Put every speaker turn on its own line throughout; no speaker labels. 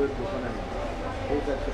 বইয়ের দোকানে নেই, ঠিক আছে।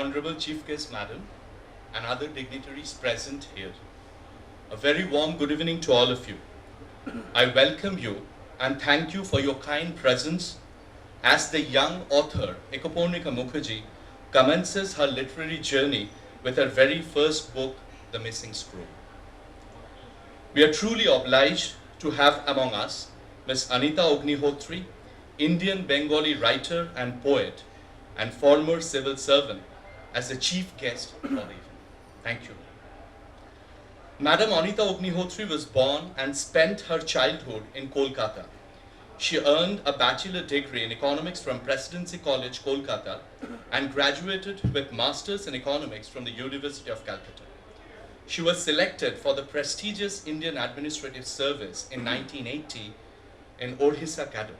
Honorable Chief Guest Madam and other dignitaries present here. A very warm good evening to all of you. I welcome you and thank you for your kind presence as the young author Ekoparnika Mukherjee commences her literary journey with her very first book, The Missing Scroll. We are truly obliged to have among us Ms. Anita Agnihotri, Indian Bengali writer and poet and former civil servant, as the chief guest for the evening. Thank you. Madam Anita Agnihotri was born and spent her childhood in Kolkata. She earned a bachelor degree in economics from Presidency College, Kolkata, and graduated with masters in economics from the University of Calcutta. She was selected for the prestigious Indian Administrative Service in 1980 in Odisha cadre.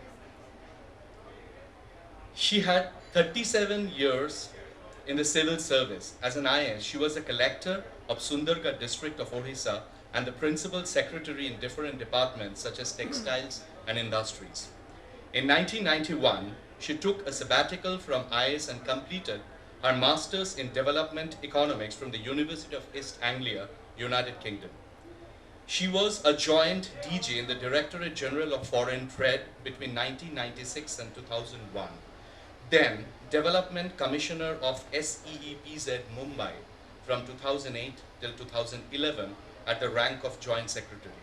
She had 37 years in the civil service. As an IS, she was a collector of Sundargarh district of Odisha and the principal secretary in different departments such as textiles and industries. In 1991, she took a sabbatical from IS and completed her master's in development economics from the University of East Anglia, United Kingdom. She was a joint DG in the Directorate General of Foreign Trade between 1996 and 2001. Then Development Commissioner of SEEPZ Mumbai from 2008 till 2011 at the rank of Joint Secretary.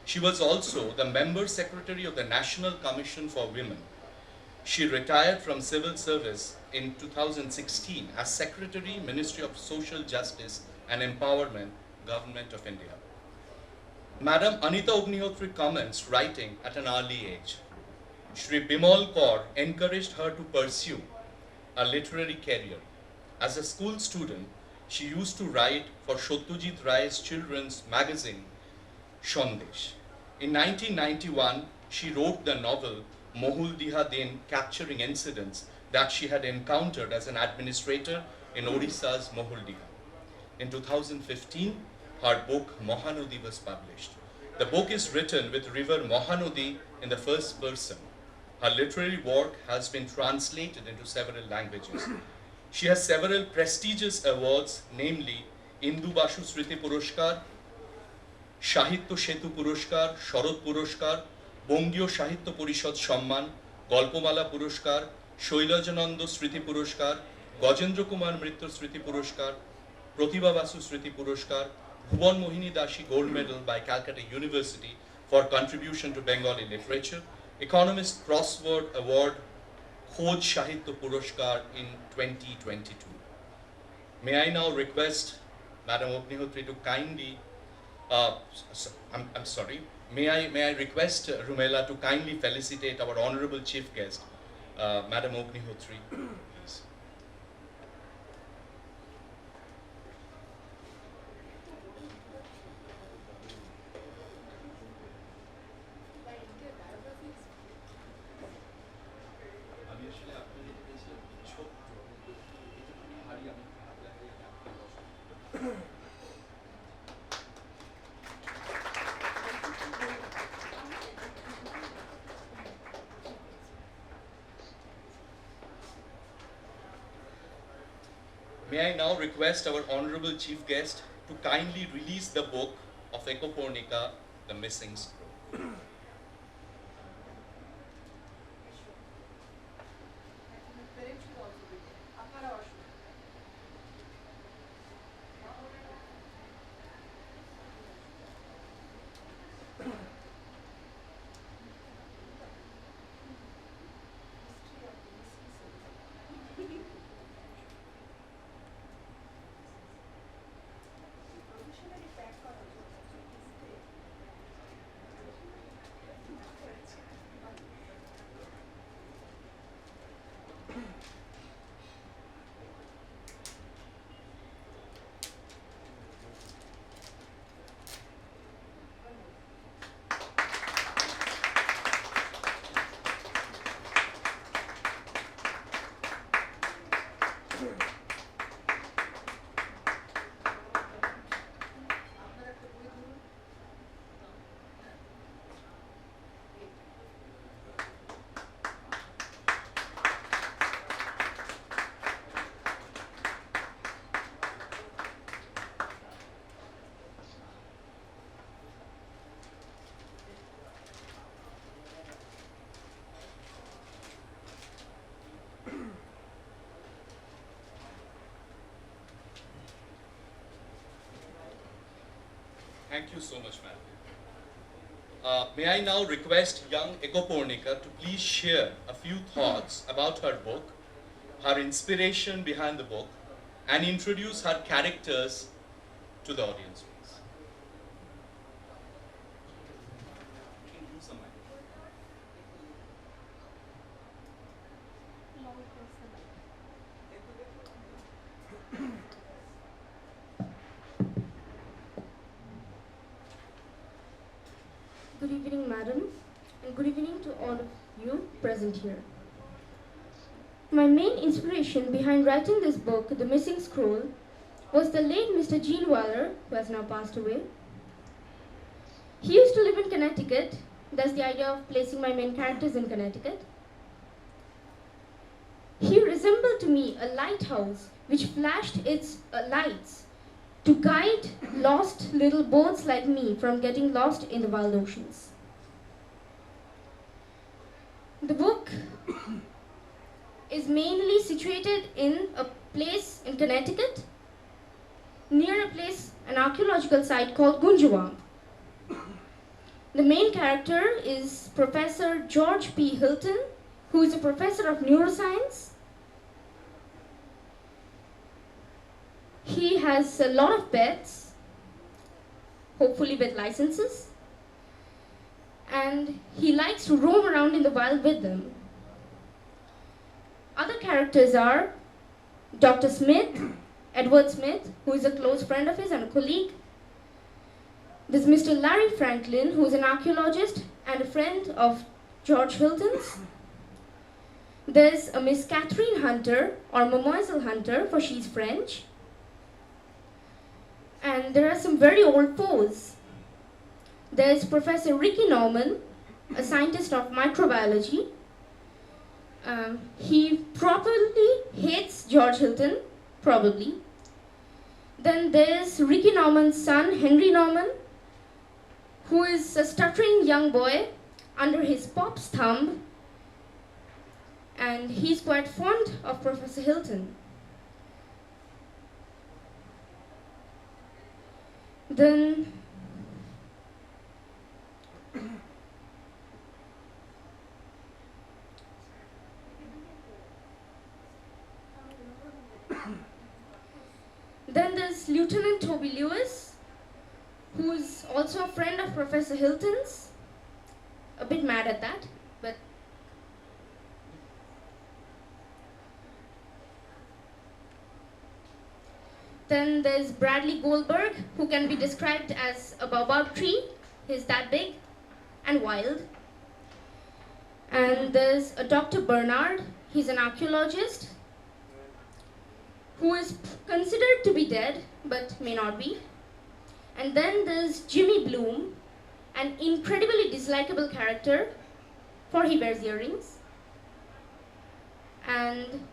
She was also the Member Secretary of the National Commission for Women. She retired from civil service in 2016 as Secretary, Ministry of Social Justice and Empowerment, Government of India. Madam Anita Agnihotri commenced writing at an early age. Shri Bimal Kaur encouraged her to pursue a literary career. As a school student, she used to write for Satyajit Ray's children's magazine, Sandesh. In 1991, she wrote the novel Mohul Diha Din, capturing incidents that she had encountered as an administrator in Odisha's Mohul Diha. In 2015, her book Mahanadi was published. The book is written with river Mahanadi in the first person. Her literary work has been translated into several languages. She has several prestigious awards, namely Indu Basu Smriti Purushkar, Sahitya Setu Purushkar, Sharad Purushkar, Bongio Sahitya Porishad Samman, Golpomala Purushkar, Shailajananda Smriti Purushkar, Gajendra Kumar Mrityu Smriti Purushkar, Pratibha Basu Smriti Purushkar, Bhuvan Mohini Dashi Gold Medal by Calcutta University for contribution to Bengali literature, Economist Crossword Award, Khoj Sahitya Purushkar in 2022. May I now request Madam Agnihotri to kindly, I'm sorry, may I request Rumela to kindly felicitate our honorable chief guest, Madam Agnihotri, please. May I now request our honorable chief guest to kindly release the book of Ekoparnika, The Missing Scroll. Thank you so much, ma'am. May I now request young Ekoparnika to please share a few thoughts about her book, her inspiration behind the book, and introduce her characters to the audience, please.
Good evening, madam, and good evening to all of you present here. My main inspiration behind writing this book, The Missing Scroll, was the late Mr. Gene Wilder, who has now passed away. He used to live in Connecticut. That's the idea of placing my main characters in Connecticut. He resembled to me a lighthouse which flashed its lights to guide lost little boats like me from getting lost in the wild oceans. The book is mainly situated in a place in Connecticut, near a place, an archaeological site called Gunjawam. The main character is Professor George P. Hilton, who is a professor of neuroscience. He has a lot of pets, hopefully with licenses, and he likes to roam around in the wild with them. Other characters are Dr. Smith, Edward Smith, who is a close friend of his and a colleague. There's Mr. Larry Franklin, who is an archaeologist and a friend of George Hilton's. There's a Miss Catherine Hunter, or Mademoiselle Hunter, for she's French. And there are some very old foes. There's Professor Ricky Norman, a scientist of microbiology, He probably hates George Hilton, probably. Then there's Ricky Norman's son, Henry Norman, who is a stuttering young boy under his pop's thumb, and he's quite fond of Professor Hilton. Then there's Lieutenant Toby Lewis, who is also a friend of Professor Hilton's. A bit mad at that, but then there's Bradley Goldberg, who can be described as a baobab tree. He's that big and wild. And there's a Dr. Bernard. He's an archaeologist who is considered to be dead, but may not be. And then there's Jimmy Bloom, an incredibly dislikable character, for he wears earrings. And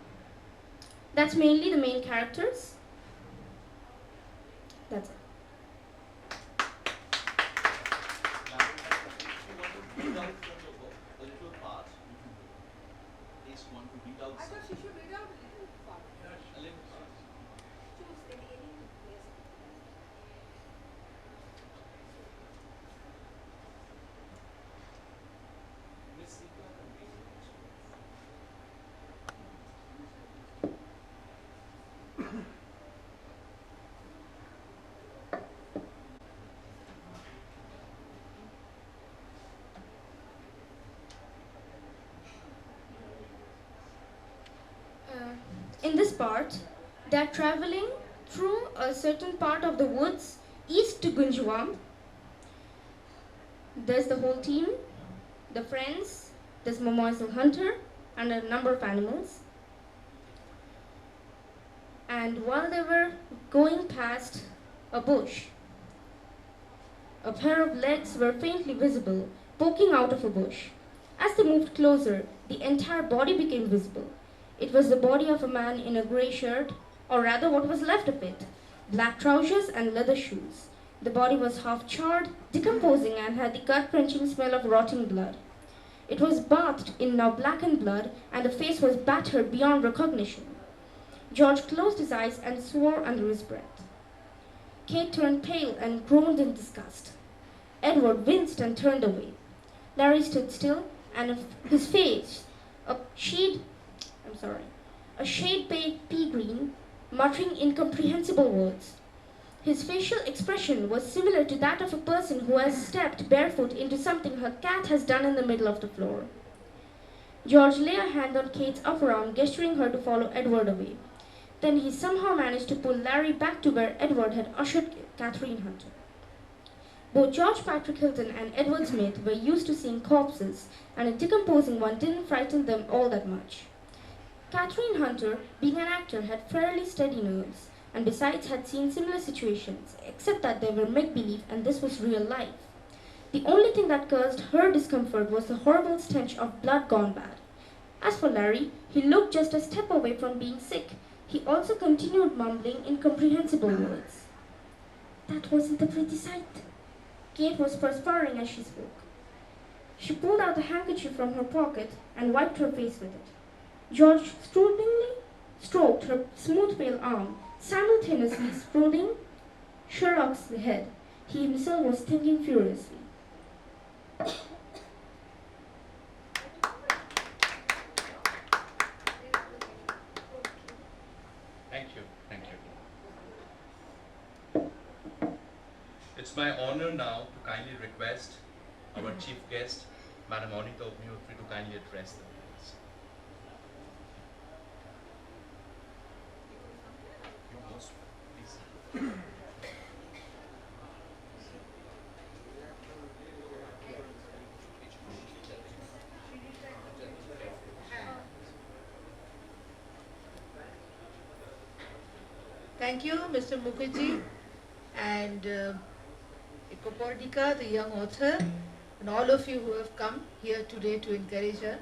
that's mainly the main characters. That's it.
Read out from your book a little part. Case one to read out.
I thought she should read out a little part.
A little part.
Choose any yes.
Miss Sita can read it.
In this part, they're traveling through a certain part of the woods east to Gunjwam. There's the whole team, the friends, there's Momoisel Hunter, and a number of animals. And while they were going past a bush, a pair of legs were faintly visible, poking out of a bush. As they moved closer, the entire body became visible. It was the body of a man in a grey shirt, or rather what was left of it, black trousers and leather shoes. The body was half charred, decomposing, and had the gut-wrenching smell of rotting blood. It was bathed in now blackened blood, and the face was battered beyond recognition. George closed his eyes and swore under his breath. Kate turned pale and groaned in disgust. Edward winced and turned away. Larry stood still, and his face, a shade pea green, muttering incomprehensible words. His facial expression was similar to that of a person who has stepped barefoot into something her cat has done in the middle of the floor. George lay a hand on Kate's upper arm, gesturing her to follow Edward away. Then he somehow managed to pull Larry back to where Edward had ushered Catherine Hunter. Both George Patrick Hilton and Edward Smith were used to seeing corpses, and a decomposing one didn't frighten them all that much. Catherine Hunter, being an actor, had fairly steady nerves, and besides had seen similar situations, except that they were make-believe and this was real life. The only thing that caused her discomfort was the horrible stench of blood gone bad. As for Larry, he looked just a step away from being sick. He also continued mumbling incomprehensible words. That wasn't a pretty sight. Kate was perspiring as she spoke. She pulled out a handkerchief from her pocket and wiped her face with it. George soothingly stroked her smooth pale arm, simultaneously stroking Sherlock's head. He himself was thinking furiously.
Thank you. It's my honor now to kindly request our chief guest, Madam Anita Agnihotri, to kindly address the audience. Please.
Thank you, Mr. Mukherjee, and Ekoparnika, the young author, and all of you who have come here today to encourage her.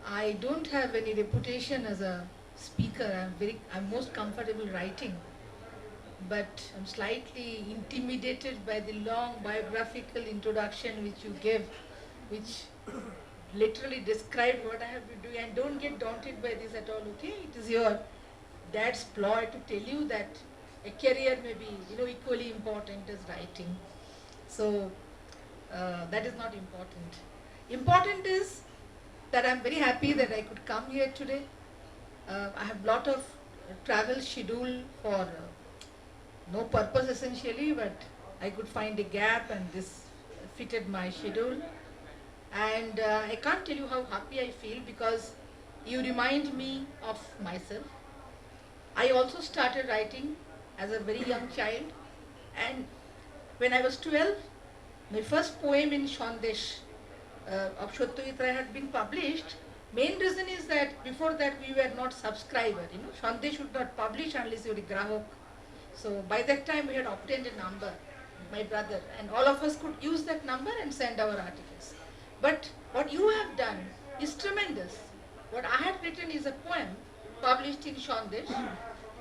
I don't have any reputation as a speaker. I'm most comfortable writing, but I'm slightly intimidated by the long biographical introduction which you gave, which literally described what I have been doing. And don't get daunted by this at all, okay? It is your dad's ploy to tell you that a career may be, equally important as writing. So that is not important. Important is that I'm very happy that I could come here today. I have lot of travel schedule for no purpose essentially, but I could find a gap and this fitted my schedule. And I can't tell you how happy I feel because you remind me of myself. I also started writing as a very young child, and when I was 12, my first poem in Shandesh of Shottavitra had been published. Main reason is that before that we were not subscriber. Shandesh should not publish unless you are a grahak. So by that time we had obtained a number, my brother, and all of us could use that number and send our articles. But what you have done is tremendous. What I had written is a poem published in Shandesh,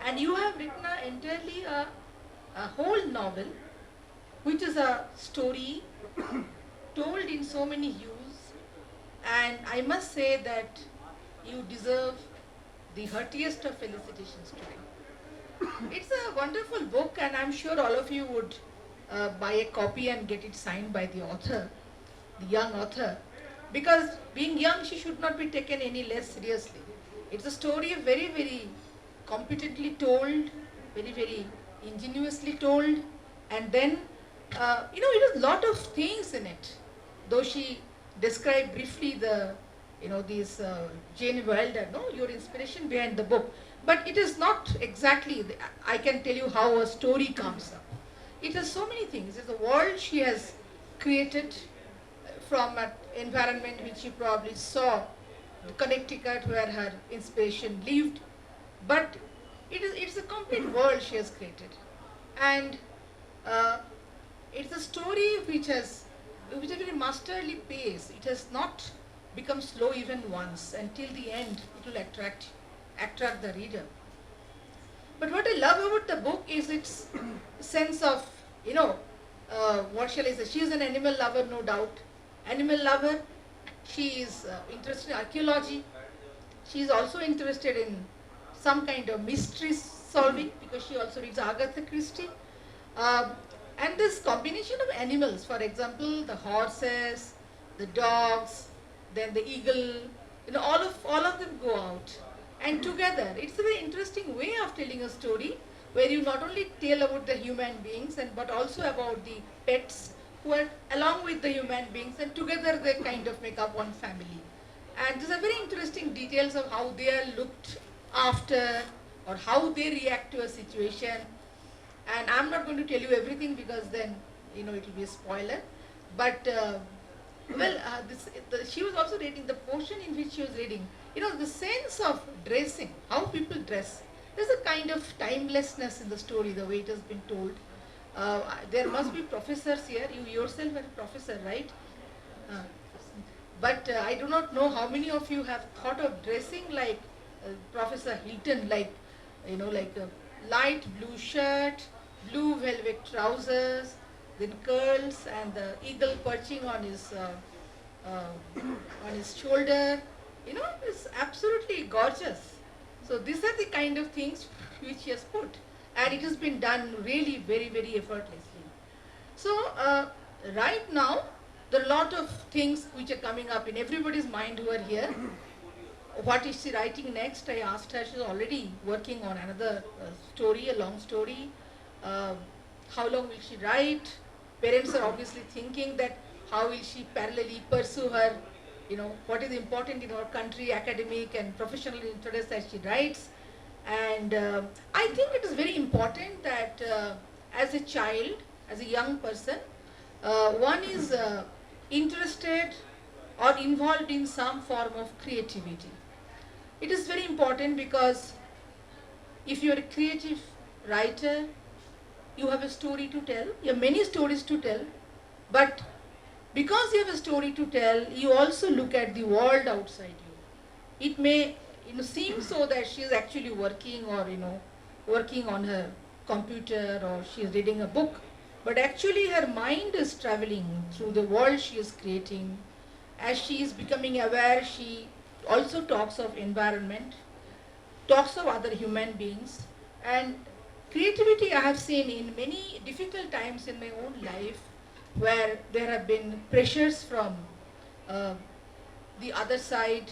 and you have written entirely a whole novel, which is a story told in so many hues, and I must say that you deserve the heartiest of felicitations today. It's a wonderful book, and I'm sure all of you would buy a copy and get it signed by the author, the young author, because being young, she should not be taken any less seriously. It's a story very, very competently told, very, very ingenuously told, and then, it has a lot of things in it. Though she described briefly the, these Jane Wilder, your inspiration behind the book, but it is not exactly, I can tell you how a story comes up. It has so many things. It's a world she has created from an environment which she probably saw, Connecticut, where her inspiration lived, but it's a complete world she has created. And it's a story which has a very masterly pace. It has not become slow even once. Until the end, it will attract the reader. But what I love about the book is its sense of, what shall I say, she is an animal lover, no doubt. Animal lover, she is interested in archaeology. She is also interested in some kind of mystery solving because she also reads Agatha Christie. And this combination of animals, for example, the horses, the dogs, then the eagle, all of them go out. And together, it's a very interesting way of telling a story where you not only tell about the human beings but also about the pets who are along with the human beings, and together they kind of make up one family. And these are very interesting details of how they are looked after or how they react to a situation. And I'm not going to tell you everything because then, it will be a spoiler. But, she was also reading the portion in which she was reading, the sense of dressing, how people dress. There's a kind of timelessness in the story, the way it has been told. There must be professors here. You yourself are a professor, right? But I do not know how many of you have thought of dressing like Professor Hilton, like a light blue shirt, blue velvet trousers, then curls, and the eagle perching on his shoulder. It's absolutely gorgeous. So these are the kind of things which he has put, and it has been done really very, very effortlessly. So right now, there are a lot of things which are coming up in everybody's mind who are here. What is she writing next? I asked her. She's already working on another story, a long story. How long will she write? Parents are obviously thinking that how will she parallelly pursue her, what is important in our country, academic and professional interests as she writes. And I think it is very important that as a child, as a young person, one is interested or involved in some form of creativity. It is very important because if you are a creative writer, you have a story to tell, you have many stories to tell, but because you have a story to tell, you also look at the world outside you. it may seem so that she is actually working or working on her computer or she is reading a book, but actually her mind is traveling through the world she is creating. As she is becoming aware, she also talks of environment, talks of other human beings, and creativity I have seen in many difficult times in my own life where there have been pressures from the other side,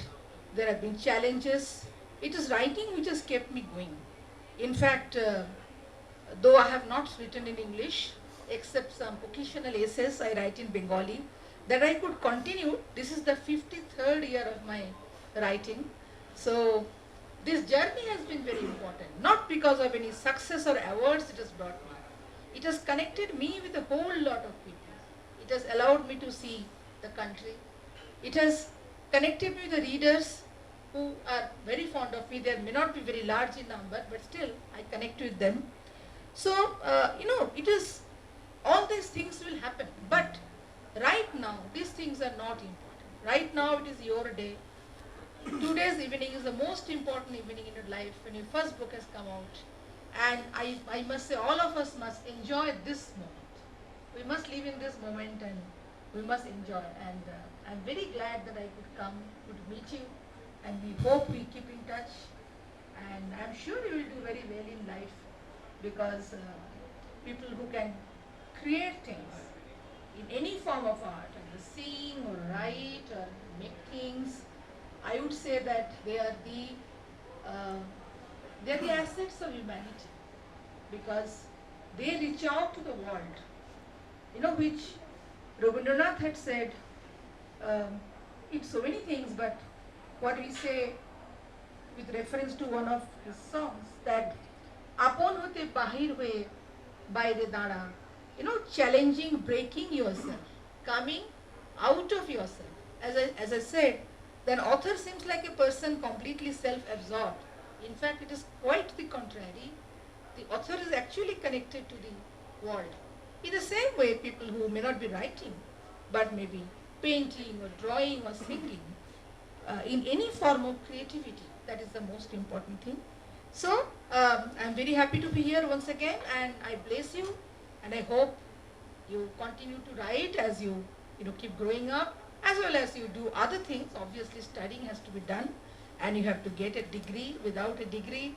there have been challenges. It is writing which has kept me going. In fact, though I have not written in English, except some occasional essays I write in Bengali, that I could continue. This is the 53rd year of my writing. So this journey has been very important, not because of any success or awards it has brought me. It has connected me with a whole lot of people. It has allowed me to see the country. It has connected me with the readers who are very fond of me. They may not be very large in number, but still I connect with them. So, it is, all these things will happen. But right now, these things are not important. Right now, it is your day. Today's evening is the most important evening in your life when your first book has come out. And I must say, all of us must enjoy this moment. We must live in this moment and we must enjoy. And I'm very glad that I could come, could meet you, and we hope we keep in touch. And I'm sure you will do very well in life because people who can create things in any form of art, either sing or write or make things, I would say that they are the assets of humanity because they reach out to the world, which Rabindranath had said in so many things, but what we say with reference to one of his songs, that apon hote bahir hoye baire dara, challenging, breaking yourself, coming out of yourself. As I said, then author seems like a person completely self-absorbed. In fact, it is quite the contrary. The author is actually connected to the world. In the same way, people who may not be writing, but maybe painting or drawing or singing, in any form of creativity, that is the most important thing. So, I'm very happy to be here once again, and I bless you, and I hope you continue to write as you keep growing up, as well as you do other things. Obviously, studying has to be done, and you have to get a degree. Without a degree,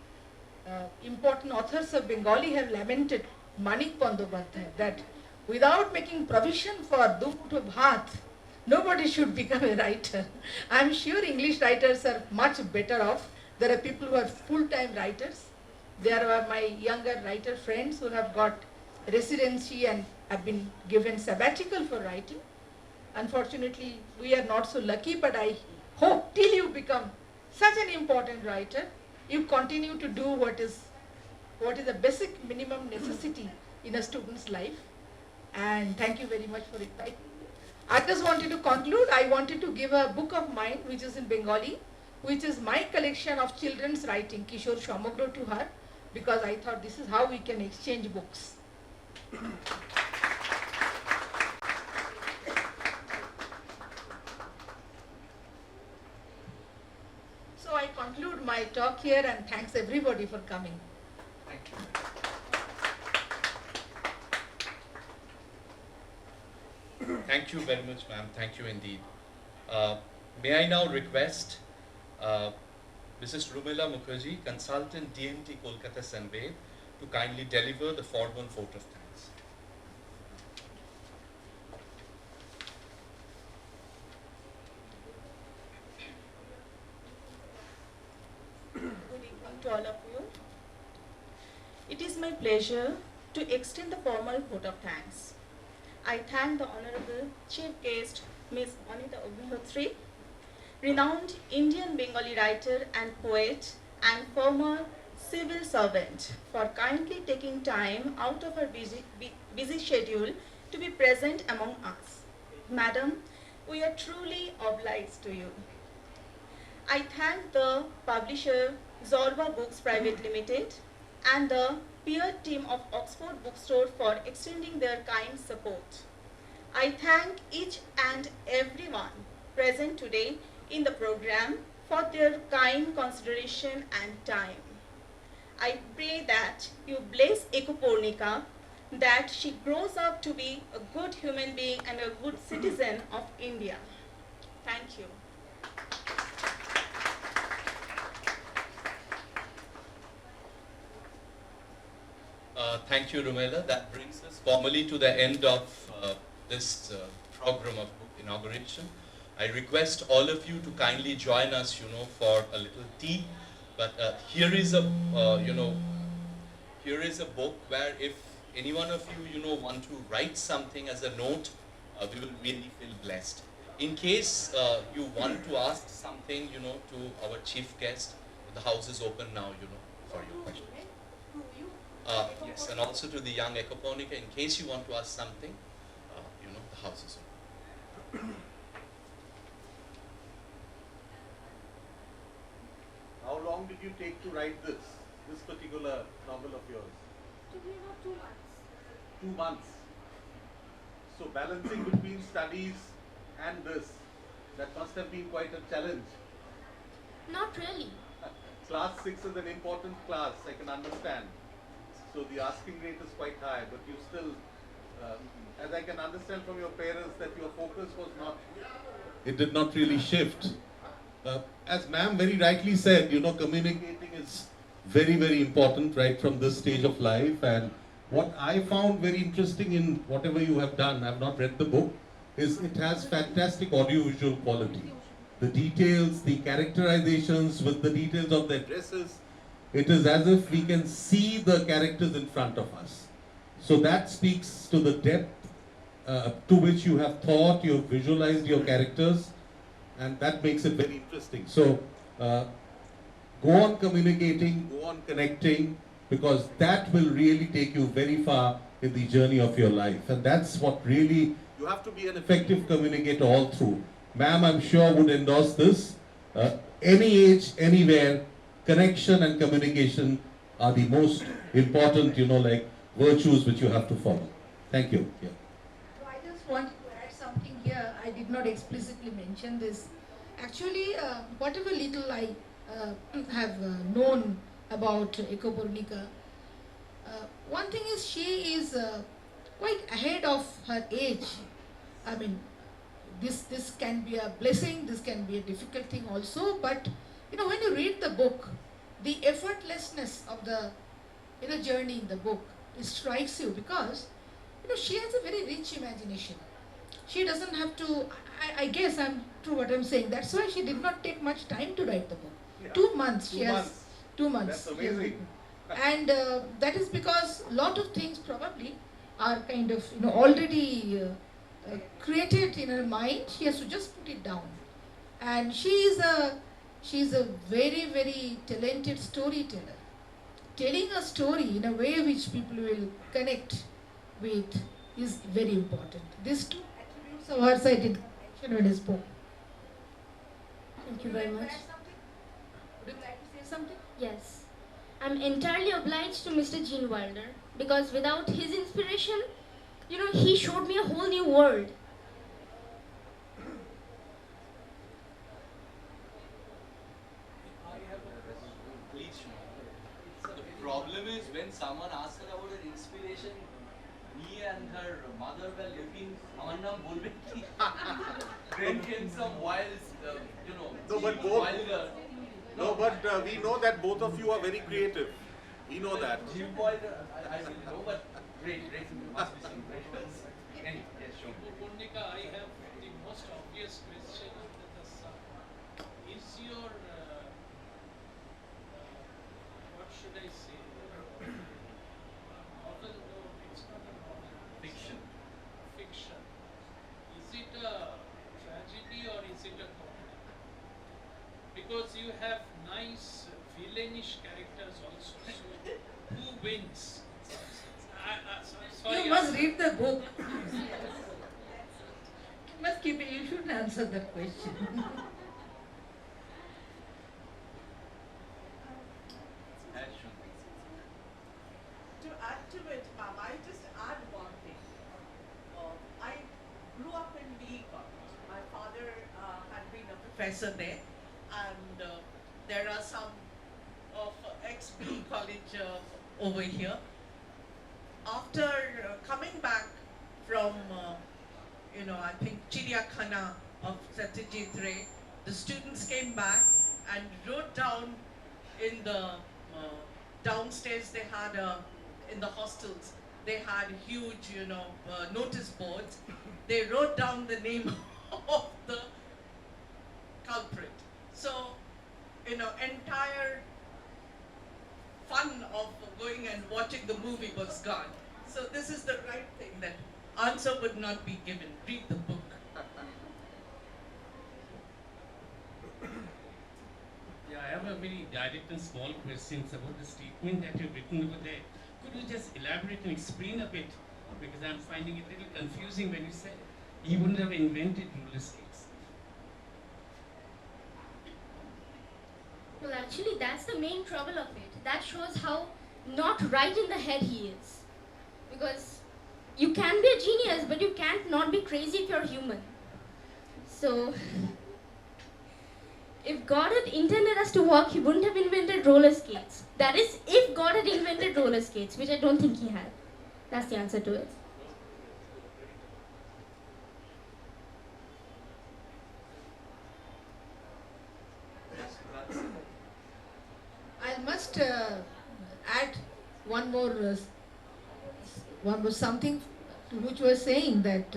important authors of Bengali have lamented, Manik Bandyopadhyay, that without making provision for duput bhat, nobody should become a writer. I'm sure English writers are much better off. There are people who are full-time writers. There are my younger writer friends who have got residency and have been given sabbatical for writing. Unfortunately, we are not so lucky, but I hope till you become such an important writer, you continue to do what is the basic minimum necessity in a student's life. And thank you very much for inviting me. I just wanted to conclude. I wanted to give a book of mine, which is in Bengali, which is my collection of children's writing, Kishore Shamagro to her, because I thought this is how we can exchange books. So I conclude my talk here and thanks everybody for coming.
Thank you. Thank you very much, ma'am. Thank you indeed. May I now request Mrs. Rumila Mukherjee, Consultant DMT Kolkata Sanved, to kindly deliver the foregoing vote of thanks.
Good evening to all of you. It is my pleasure to extend the formal vote of thanks. I thank the Honorable Chief Guest, Ms. Anita Agnihotri, renowned Indian Bengali writer and poet and former civil servant, for kindly taking time out of her busy schedule to be present among us. Madam, we are truly obliged to you. I thank the publisher Zorba Books Private Limited and the peer team of Oxford Bookstore for extending their kind support. I thank each and everyone present today in the program for their kind consideration and time. I pray that you bless Ekoparnika, that she grows up to be a good human being and a good citizen of India. Thank you.
Thank you, Rumela. That brings us formally to the end of this program of book inauguration. I request all of you to kindly join us, for a little tea. But here is a, here is a book where if any one of you, want to write something as a note, we will really feel blessed. In case you want to ask something, to our chief guest, the house is open now, for your questions. Yes, and also to the young Ekoparnika, in case you want to ask something, the house is open.
How long did you take to write this particular novel of yours?
To be about 2 months.
2 months. So balancing between studies and this, that must have been quite a challenge.
Not really.
Class 6 is an important class, I can understand. So the asking rate is quite high, but you still, as I can understand from your parents, that your focus was not, it did not really shift. As ma'am very rightly said, communicating is very, very important right from this stage of life. And what I found very interesting in whatever you have done, I have not read the book, is it has fantastic audiovisual quality. The details, the characterizations with the details of their dresses, it is as if we can see the characters in front of us. So that speaks to the depth to which you have thought, you have visualized your characters, and that makes it very interesting. So go on communicating, go on connecting, because that will really take you very far in the journey of your life. And that's what really, you have to be an effective communicator all through. Ma'am, I'm sure would endorse this. Any age, anywhere, connection and communication are the most important, virtues which you have to follow. Thank you. Yeah.
So I just want to add something here. I did not explicitly mention this. Actually, whatever little I have known about Ekoparnika, one thing is she is quite ahead of her age. I mean, this can be a blessing, this can be a difficult thing also, but when you read the book, the effortlessness of the journey in the book, it strikes you because she has a very rich imagination. She doesn't have to, I guess I'm true what I'm saying. That's why she did not take much time to write the book.
Yeah.
2 months.
2
She has
months.
2 months.
That's amazing.
And that is because a lot of things probably are kind of already created in her mind. She has to just put it down. And she is a very, very talented storyteller. Telling a story in a way which people will connect with is very important. These two attributes of hers I did mention in his book.
Thank you very much.
Would you like to say something?
Yes. I'm entirely obliged to Mr. Gene Wilder because without his inspiration, he showed me a whole new world.
The problem is when someone asks her about her inspiration, me and her mother were living, our naam bolbe ki. Then came some wild,
No, but both-
Wilder.
No, but we know that both of you are very creative. We know that.
Jim Wilder, I didn't know, but great, must be some great ones. Anyway, yes, sure.
Ekoparnika, I have the most obvious question under the sun. Is your, what should I say, novel, no, it's not a novel.
Fiction.
Fiction. Is it a tragedy or is it a comedy? Because you have nice villainish characters also. So who wins? Sorry,
You must read the book. You must keep it. You shouldn't answer that question.
To add to it, ma'am, I just add one thing. I grew up in BE College. My father had been a professor there,
and there are some of ex-B college over here. After coming back from, I think Chiriyakhana of Satyajit Ray, the students came back and wrote down in the downstairs. They had in the hostels, they had huge, notice boards. They wrote down the name of the culprit. So, entire fun of going and watching the movie was gone. So this is the right thing, that answer would not be given. Read the book.
Yeah, I have a very direct and small questions about the statement that you've written over there. Could you just elaborate and explain a bit? Because I'm finding it a little confusing when you said he wouldn't have invented roller skates.
Well, actually, that's the main trouble of it. That shows how not right in the head he is. Because you can be a genius, but you can't not be crazy if you're human. So, if God had intended us to walk, he wouldn't have invented roller skates. That is, if God had invented roller skates, which I don't think he had. That's the answer to it.
I must add one more something to which you were saying, that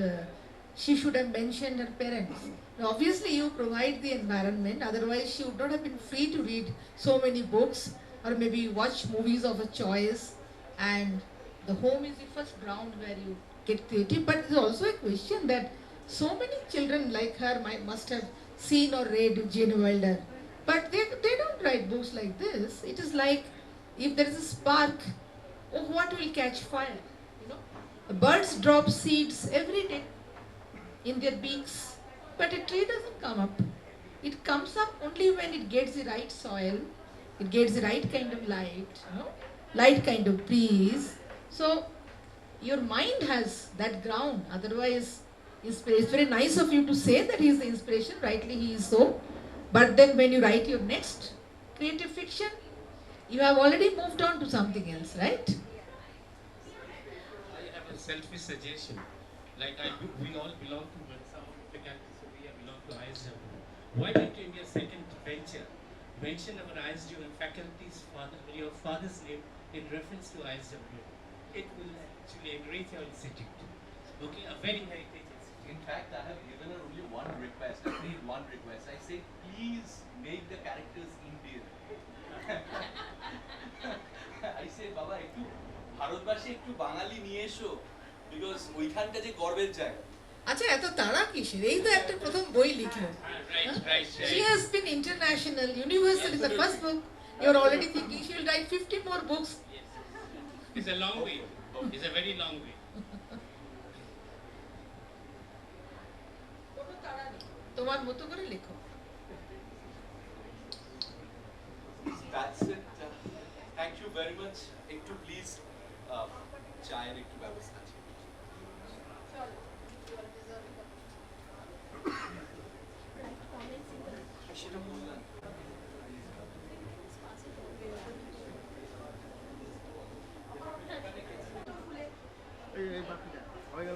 she should have mentioned her parents. Now, obviously, you provide the environment, otherwise she would not have been free to read so many books or maybe watch movies of her choice. And the home is the first ground where you get creative. But there's also a question that so many children like her must have seen or read Jane Wilder. But they don't write books like this. It is like, if there is a spark, oh, what will catch fire? The birds drop seeds every day in their beaks, but a tree doesn't come up. It comes up only when it gets the right soil, it gets the right kind of light, light kind of breeze. So your mind has that ground. Otherwise, it's very nice of you to say that he is the inspiration. Rightly, he is so. But then when you write your next creative fiction, you have already moved on to something else, right?
I have a selfish suggestion. Like we all belong to some faculty, so we belong to ISW. Why don't you, in your second venture, mention our ISW and faculty's your father's name in reference to ISW? It will actually enrich your institute. Okay, a very heritage institute.
In fact, I have given her only one request. I made one request. I say, please make the characters Indian. I say, Baba, একটু ভারতবর্ষে একটু বাঙালি নিয়ে এসো, because ওইখানটা যে গর্বের জায়গা।
আচ্ছা, এত তাড়া কিসের? এই তো একটা প্রথম বই লিখলো।
Right.
She has been international, universal is the first book. You're already thinking she will write 50 more books.
Yes. It's a long way. It's a very long way.
তোমার মতো করে লেখো।
That's it. Thank you very much. একটু please চায়ের একটু ব্যবস্থা আছে। সেটা বললাম।